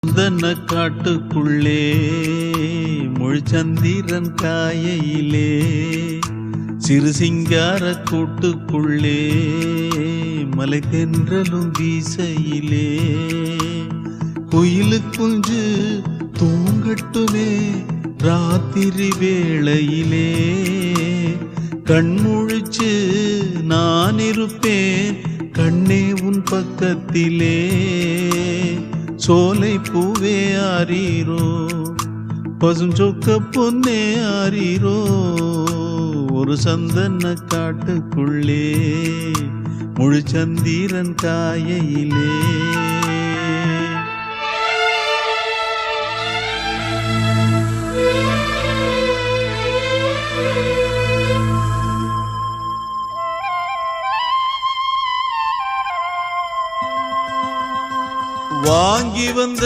சந்தன காட்டுக்குள்ளே முழுச்சந்திரன் காயையிலே சிறு சிங்கார கூட்டுக்குள்ளே மலை தென்றலும் வீசையிலே குயிலு குஞ்சு தூங்கட்டுமே ராத்திரி வேளையிலே கண்முழிச்சு நான் இருப்பேன் கண்ணே உன் பக்கத்திலே சோலை பூவே ஆரீரோ பசுஞ்சொக்க பொன்னே ஆரீரோ ஒரு சந்தன காட்டுக்குள்ளே முழுச்சந்திரன் காயையிலே வாங்கி வந்த